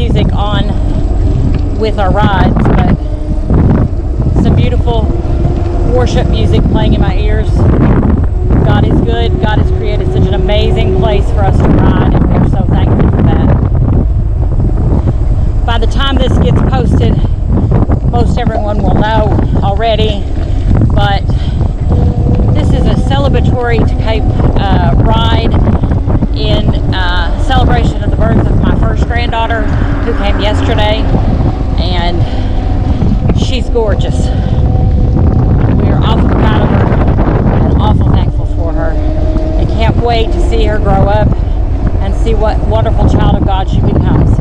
music on with our rides, but some beautiful worship music playing in my ears. God is good. God has created such an amazing place for us to ride, and we're so thankful for that. By the time this gets posted, most everyone will know already, but this is a celebratory ride in celebration of the birth of my first granddaughter, who came yesterday, and she's gorgeous. We are awful proud of her and awful thankful for her, and can't wait to see her grow up and see what wonderful child of God she becomes.